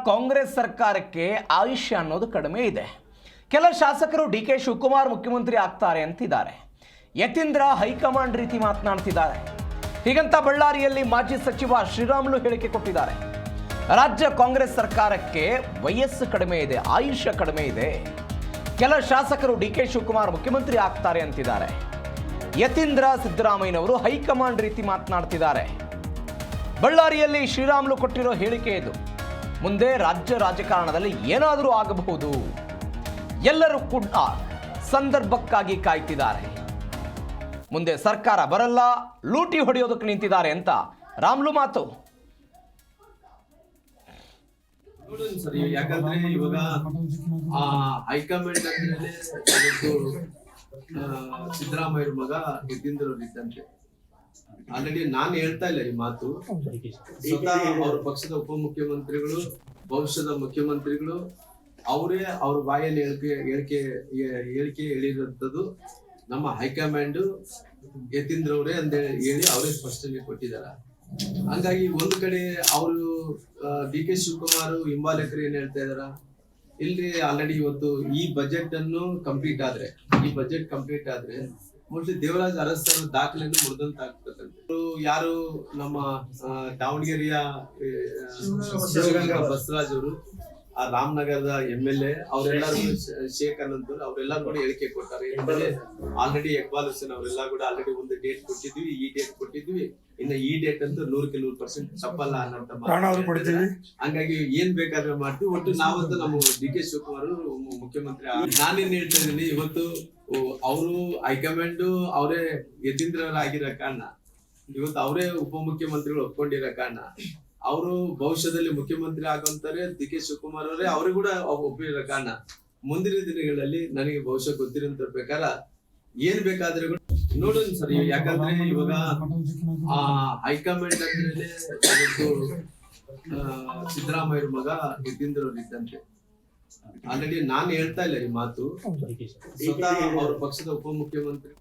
ಕಾಂಗ್ರೆಸ್ ಸರ್ಕಾರಕ್ಕೆ ಆಯುಷ್ಯ ಅನ್ನೋದು ಕಡಿಮೆ ಇದೆ. ಕೆಲ ಶಾಸಕರು ಡಿ.ಕೆ. ಶಿವಕುಮಾರ್ ಮುಖ್ಯಮಂತ್ರಿ ಆಗ್ತಾರೆ ಅಂತಿದ್ದಾರೆ. ಯತೀಂದ್ರ ಹೈಕಮಾಂಡ್ ರೀತಿ ಮಾತನಾಡ್ತಿದ್ದಾರೆ. ಹೀಗಂತ ಬಳ್ಳಾರಿಯಲ್ಲಿ ಮಾಜಿ ಸಚಿವ ಶ್ರೀರಾಮುಲು ಹೇಳಿಕೆ ಕೊಟ್ಟಿದ್ದಾರೆ. ರಾಜ್ಯ ಕಾಂಗ್ರೆಸ್ ಸರ್ಕಾರಕ್ಕೆ ವಯಸ್ಸು ಕಡಿಮೆ ಇದೆ, ಆಯುಷ್ಯ ಕಡಿಮೆ ಇದೆ. ಕೆಲ ಶಾಸಕರು ಡಿ.ಕೆ. ಶಿವಕುಮಾರ್ ಮುಖ್ಯಮಂತ್ರಿ ಆಗ್ತಾರೆ ಅಂತಿದ್ದಾರೆ. ಯತೀಂದ್ರ ಸಿದ್ದರಾಮಯ್ಯನವರು ಹೈಕಮಾಂಡ್ ರೀತಿ ಮಾತನಾಡ್ತಿದ್ದಾರೆ. ಬಳ್ಳಾರಿಯಲ್ಲಿ ಶ್ರೀರಾಮುಲು ಕೊಟ್ಟಿರೋ ಹೇಳಿಕೆ ಇದು. ಮುಂದೆ ರಾಜ್ಯ ರಾಜಕಾರಣದಲ್ಲಿ ಏನಾದರೂ ಆಗಬಹುದು. ಎಲ್ಲರೂ ಕೂಡ ಸಂದರ್ಭಕ್ಕಾಗಿ ಕಾಯ್ತಿದ್ದಾರೆ. ಮುಂದೆ ಸರ್ಕಾರ ಬರಲ್ಲ, ಲೂಟಿ ಹೊಡೆಯೋದಕ್ಕೆ ನಿಂತಿದ್ದಾರೆ ಅಂತ ರಾಮುಲು ಮಾತು. ಸರಿ, ಯಾಕಂದ್ರೆ ಇವಾಗ ಹೈಕಮಾಂಡ್ ಅಂದ್ರೆ ಸಿದ್ದರಾಮಯ್ಯ ಮಗ ಯತೀಂದ್ರ ಇದ್ದಂತೆ. ಆಲ್ರೆಡಿ ನಾನು ಹೇಳ್ತಾ ಇಲ್ಲ ಈ ಮಾತು, ಸ್ವತಃ ಅವ್ರ ಪಕ್ಷದ ಉಪಮುಖ್ಯಮಂತ್ರಿಗಳು, ಭವಿಷ್ಯದ ಮುಖ್ಯಮಂತ್ರಿಗಳು ಅವರೇ ಅವ್ರ ಬಾಯಲ್ಲಿ ಹೇಳಿಕೆ ಹೇಳಿರುವಂತದ್ದು. ನಮ್ಮ ಹೈಕಮಾಂಡ್ ಯತೀಂದ್ರ ಅವರೇ ಅಂತ ಹೇಳಿ ಅವರೇ ಸ್ಪಷ್ಟನೆ ಕೊಟ್ಟಿದ್ದಾರೆ. ಹಂಗಾಗಿ ಒಂದು ಕಡೆ ಅವರು ಡಿ.ಕೆ. ಶಿವಕುಮಾರ್ ಹಿಂಬಾಲಕರು ಏನ್ ಹೇಳ್ತಾ ಇದಾರ, ಇಲ್ರಿ ಆಲ್ರೆಡಿ ಇವತ್ತು ಈ ಬಜೆಟ್ ಅನ್ನು ಕಂಪ್ಲೀಟ್ ಆದ್ರೆ ಮೋಸ್ಟ್ಲಿ ದೇವರಾಜ್ ಅರಸರ ದಾಖಲೆಯನ್ನು ಮುರಿದಂತ ಆಗ್ತಕ್ಕಂಥ ಯಾರು ನಮ್ಮ ದಾವಣಗೆರೆಯ ಶಿವಗಂಗಾ ಬಸವರಾಜ್ ಅವರು, ಆ ರಾಮನಗರದ MLA ಅವರೆಲ್ಲರೂ, ಶೇಖ್ ಅನಂತರು ಅವರೆಲ್ಲರೂ ಕೂಡ ಹೇಳಿಕೆ ಕೊಟ್ಟಾರೆ. ಆಲ್ರೆಡಿ ಇಕ್ಬಾಲ್ ಹುಸೇನ್ ಅವರೆಲ್ಲ ಕೂಡ ಆಲ್ರೆಡಿ ಒಂದು ಡೇಟ್ ಕೊಟ್ಟಿದ್ವಿ, ಈ ಡೇಟ್ ಕೊಟ್ಟಿದ್ವಿ, ಇನ್ನು ಈ ಡೇಟ್ ಅಂತೂ 100% ತಪ್ಪಲ್ಲ ಅನ್ನೋಂತ. ಹಂಗಾಗಿ ಏನ್ ಬೇಕಾದ್ರೆ ಮಾಡ್ತೀವಿ. ಒಟ್ಟು ನಾವಂತೂ ನಮ್ಮ ಡಿ.ಕೆ. ಶಿವಕುಮಾರ್ ಮುಖ್ಯಮಂತ್ರಿ. ನಾನೇನ್ ಹೇಳ್ತಾ ಇದ್ದೀನಿ, ಇವತ್ತು ಅವರು ಹೈಕಮಾಂಡ್ ಅವರೇ ಯತೀಂದ್ರರಾಗಿರೋ ಕಾರಣ, ಇವತ್ತು ಅವರೇ ಉಪಮುಖ್ಯಮಂತ್ರಿಗಳು ಒಪ್ಕೊಂಡಿರೋ ಕಾರಣ, ಅವರು ಭವಿಷ್ಯದಲ್ಲಿ ಮುಖ್ಯಮಂತ್ರಿ ಆಗುವಂತಾರೆ. ಡಿ.ಕೆ. ಶಿವಕುಮಾರ್ ಅವರೇ ಅವರು ಕೂಡ ಒಪ್ಪಿರೋ ಕಾರಣ ಮುಂದಿನ ದಿನಗಳಲ್ಲಿ ನನಗೆ ಭವಿಷ್ಯ ಗೊತ್ತಿರೋದ್ರ ಪ್ರಕಾರ ಏನ್ ಬೇಕಾದ್ರೆ ನೋಡೋಣ ಸರ್. ಯಾಕಂದ್ರೆ ಇವಾಗ ಹೈಕಮಾಂಡ್ ಅಂದ್ರೆ ಸಿದ್ದರಾಮಯ್ಯ ಮಗ ಯತೀಂದ್ರ ಇದ್ದಂತೆ. ಆಲ್ರೆಡಿ ನಾನು ಹೇಳ್ತಾ ಇಲ್ಲ ಈ ಮಾತು, ಸ್ವತಃ ಅವ್ರ ಪಕ್ಷದ ಉಪಮುಖ್ಯಮಂತ್ರಿ